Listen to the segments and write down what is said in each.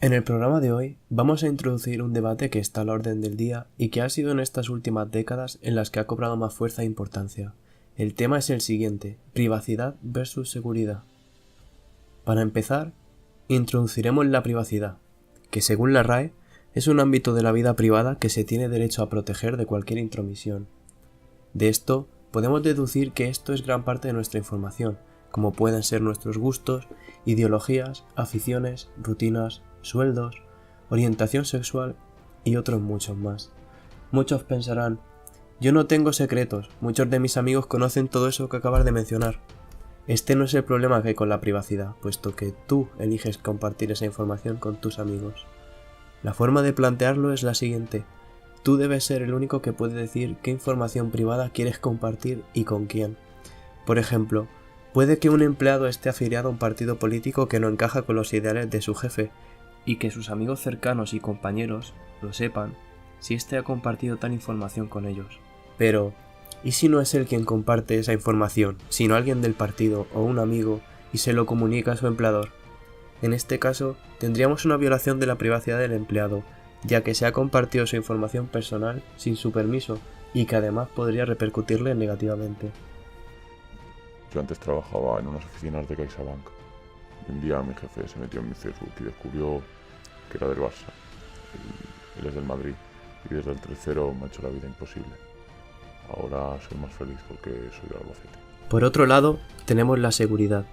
En el programa de hoy vamos a introducir un debate que está a la orden del día y que ha sido en estas últimas décadas en las que ha cobrado más fuerza e importancia. El tema es el siguiente: privacidad versus seguridad. Para empezar, introduciremos la privacidad, que según la RAE es un ámbito de la vida privada que se tiene derecho a proteger de cualquier intromisión. De esto podemos deducir que esto es gran parte de nuestra información, como pueden ser nuestros gustos, ideologías, aficiones, rutinas, sueldos, orientación sexual y otros muchos más. Muchos pensarán: yo no tengo secretos, muchos de mis amigos conocen todo eso que acabas de mencionar. Este no es el problema que hay con la privacidad, puesto que tú eliges compartir esa información con tus amigos. La forma de plantearlo es la siguiente: tú debes ser el único que puede decir qué información privada quieres compartir y con quién. Por ejemplo, puede que un empleado esté afiliado a un partido político que no encaja con los ideales de su jefe, y que sus amigos cercanos y compañeros lo sepan si éste ha compartido tal información con ellos. Pero, ¿y si no es él quien comparte esa información, sino alguien del partido o un amigo y se lo comunica a su empleador? En este caso, tendríamos una violación de la privacidad del empleado, ya que se ha compartido su información personal sin su permiso y que además podría repercutirle negativamente. Yo antes trabajaba en unas oficinas de CaixaBank. Un día mi jefe se metió en mi Facebook y descubrió que era del Barça. Él es del Madrid y desde el 3-0 me ha hecho la vida imposible. Ahora soy más feliz porque soy de Albacete. Por otro lado, tenemos la seguridad.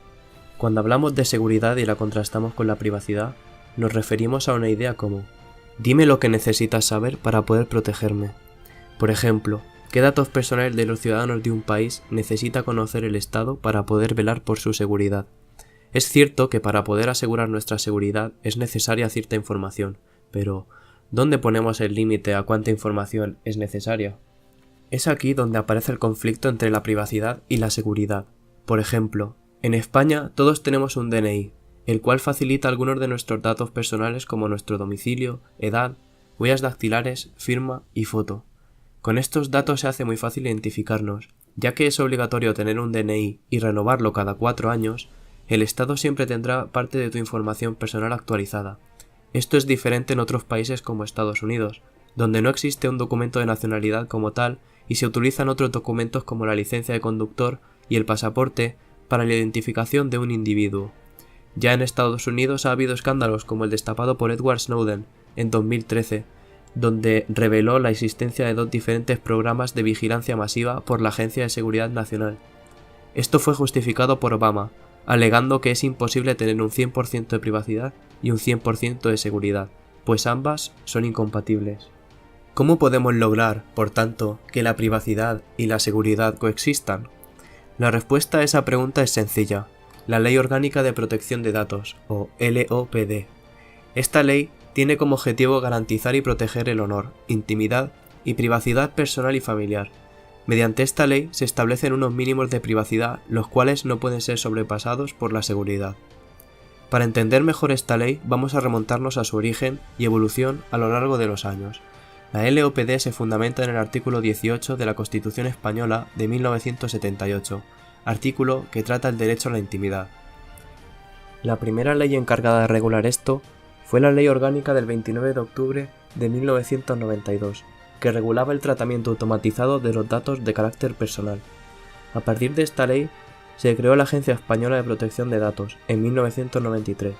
Cuando hablamos de seguridad y la contrastamos con la privacidad, nos referimos a una idea como: dime lo que necesitas saber para poder protegerme. Por ejemplo, ¿qué datos personales de los ciudadanos de un país necesita conocer el Estado para poder velar por su seguridad? Es cierto que para poder asegurar nuestra seguridad es necesaria cierta información, pero ¿dónde ponemos el límite a cuánta información es necesaria? Es aquí donde aparece el conflicto entre la privacidad y la seguridad. Por ejemplo, en España todos tenemos un DNI, el cual facilita algunos de nuestros datos personales como nuestro domicilio, edad, huellas dactilares, firma y foto. Con estos datos se hace muy fácil identificarnos, ya que es obligatorio tener un DNI y renovarlo cada 4 años. El Estado siempre tendrá parte de tu información personal actualizada. Esto es diferente en otros países como Estados Unidos, donde no existe un documento de nacionalidad como tal y se utilizan otros documentos como la licencia de conductor y el pasaporte para la identificación de un individuo. Ya en Estados Unidos ha habido escándalos como el destapado por Edward Snowden en 2013, donde reveló la existencia de 2 diferentes programas de vigilancia masiva por la Agencia de Seguridad Nacional. Esto fue justificado por Obama, alegando que es imposible tener un 100% de privacidad y un 100% de seguridad, pues ambas son incompatibles. ¿Cómo podemos lograr, por tanto, que la privacidad y la seguridad coexistan? La respuesta a esa pregunta es sencilla: la Ley Orgánica de Protección de Datos, o LOPD. Esta ley tiene como objetivo garantizar y proteger el honor, intimidad y privacidad personal y familiar. Mediante esta ley se establecen unos mínimos de privacidad, los cuales no pueden ser sobrepasados por la seguridad. Para entender mejor esta ley, vamos a remontarnos a su origen y evolución a lo largo de los años. La LOPD se fundamenta en el artículo 18 de la Constitución Española de 1978, artículo que trata el derecho a la intimidad. La primera ley encargada de regular esto fue la Ley Orgánica del 29 de octubre de 1992, que regulaba el tratamiento automatizado de los datos de carácter personal. A partir de esta ley, se creó la Agencia Española de Protección de Datos en 1993,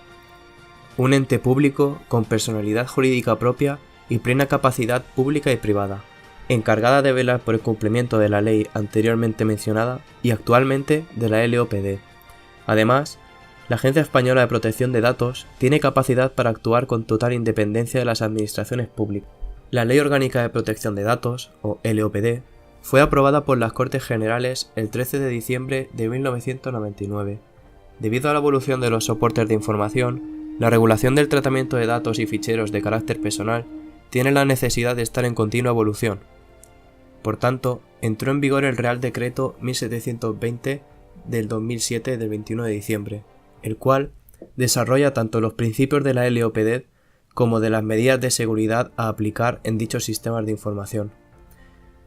un ente público con personalidad jurídica propia y plena capacidad pública y privada, encargada de velar por el cumplimiento de la ley anteriormente mencionada y actualmente de la LOPD. Además, la Agencia Española de Protección de Datos tiene capacidad para actuar con total independencia de las administraciones públicas. La Ley Orgánica de Protección de Datos, o LOPD, fue aprobada por las Cortes Generales el 13 de diciembre de 1999. Debido a la evolución de los soportes de información, la regulación del tratamiento de datos y ficheros de carácter personal tiene la necesidad de estar en continua evolución. Por tanto, entró en vigor el Real Decreto 1720 del 2007 del 21 de diciembre, el cual desarrolla tanto los principios de la LOPD como de las medidas de seguridad a aplicar en dichos sistemas de información.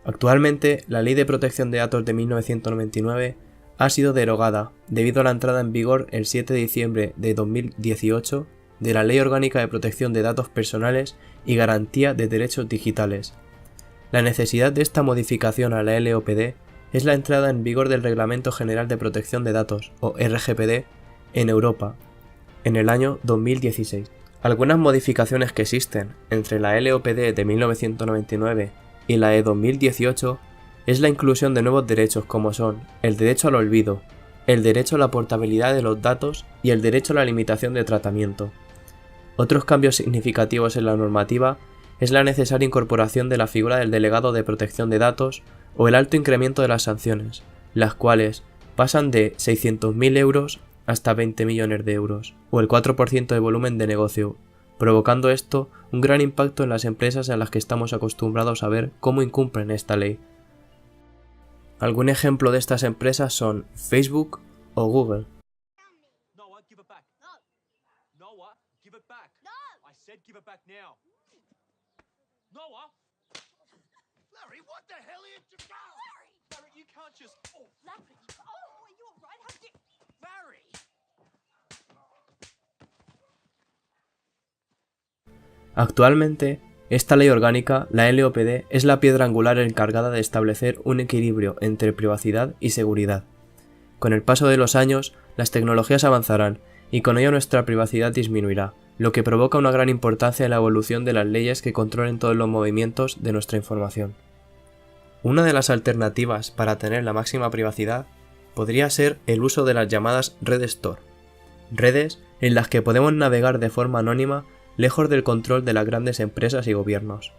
Actualmente, la Ley de Protección de Datos de 1999 ha sido derogada debido a la entrada en vigor el 7 de diciembre de 2018 de la Ley Orgánica de Protección de Datos Personales y Garantía de Derechos Digitales. La necesidad de esta modificación a la LOPD es la entrada en vigor del Reglamento General de Protección de Datos, o RGPD, en Europa, en el año 2016. Algunas modificaciones que existen entre la LOPD de 1999 y la de 2018 es la inclusión de nuevos derechos como son el derecho al olvido, el derecho a la portabilidad de los datos y el derecho a la limitación de tratamiento. Otros cambios significativos en la normativa es la necesaria incorporación de la figura del delegado de protección de datos o el alto incremento de las sanciones, las cuales pasan de 600.000 euros hasta 20 millones de euros, o el 4% de volumen de negocio, provocando esto un gran impacto en las empresas a las que estamos acostumbrados a ver cómo incumplen esta ley. Algún ejemplo de estas empresas son Facebook o Google. Noah, give it back. No. Noah, give it back. No. I said give it back now. Noah. Larry, what the hell are you doing? Larry! Larry, you can't just... Oh. Larry! Oh, are you all right? How did you... Larry! Actualmente, esta ley orgánica, la LOPD, es la piedra angular encargada de establecer un equilibrio entre privacidad y seguridad. Con el paso de los años, las tecnologías avanzarán y con ello nuestra privacidad disminuirá, lo que provoca una gran importancia en la evolución de las leyes que controlen todos los movimientos de nuestra información. Una de las alternativas para tener la máxima privacidad podría ser el uso de las llamadas redes Tor, redes en las que podemos navegar de forma anónima lejos del control de las grandes empresas y gobiernos.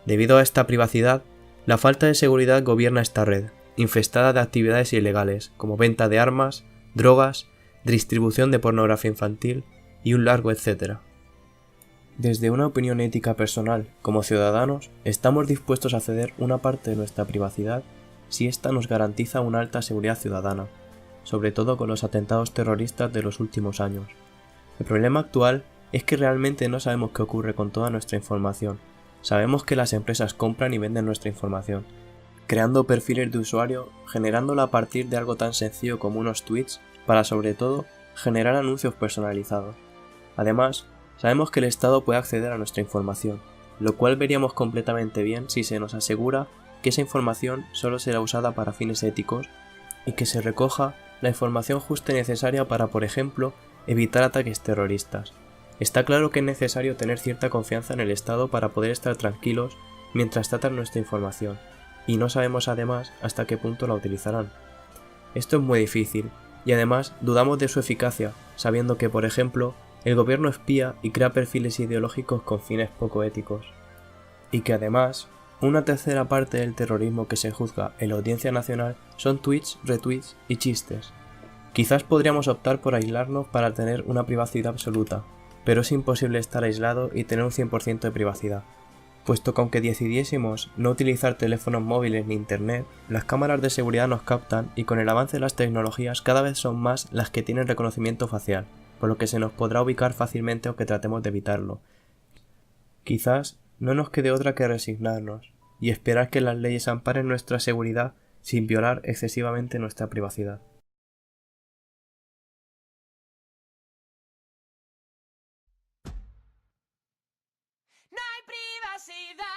Debido a esta privacidad, la falta de seguridad gobierna esta red, infestada de actividades ilegales como venta de armas, drogas, distribución de pornografía infantil y un largo etcétera. Desde una opinión ética personal, como ciudadanos, estamos dispuestos a ceder una parte de nuestra privacidad si ésta nos garantiza una alta seguridad ciudadana, sobre todo con los atentados terroristas de los últimos años. El problema actual es que realmente no sabemos qué ocurre con toda nuestra información. Sabemos que las empresas compran y venden nuestra información, creando perfiles de usuario, generándola a partir de algo tan sencillo como unos tweets para, sobre todo, generar anuncios personalizados. Además, sabemos que el Estado puede acceder a nuestra información, lo cual veríamos completamente bien si se nos asegura que esa información solo será usada para fines éticos y que se recoja la información justa y necesaria para, por ejemplo, evitar ataques terroristas. Está claro que es necesario tener cierta confianza en el Estado para poder estar tranquilos mientras tratan nuestra información, y no sabemos además hasta qué punto la utilizarán. Esto es muy difícil, y además dudamos de su eficacia, sabiendo que, por ejemplo, el gobierno espía y crea perfiles ideológicos con fines poco éticos. Y que además, una tercera parte del terrorismo que se juzga en la Audiencia Nacional son tweets, retweets y chistes. Quizás podríamos optar por aislarnos para tener una privacidad absoluta, pero es imposible estar aislado y tener un 100% de privacidad, puesto que aunque decidiésemos no utilizar teléfonos móviles ni internet, las cámaras de seguridad nos captan y con el avance de las tecnologías cada vez son más las que tienen reconocimiento facial, por lo que se nos podrá ubicar fácilmente aunque tratemos de evitarlo. Quizás no nos quede otra que resignarnos y esperar que las leyes amparen nuestra seguridad sin violar excesivamente nuestra privacidad. No hay privacidad.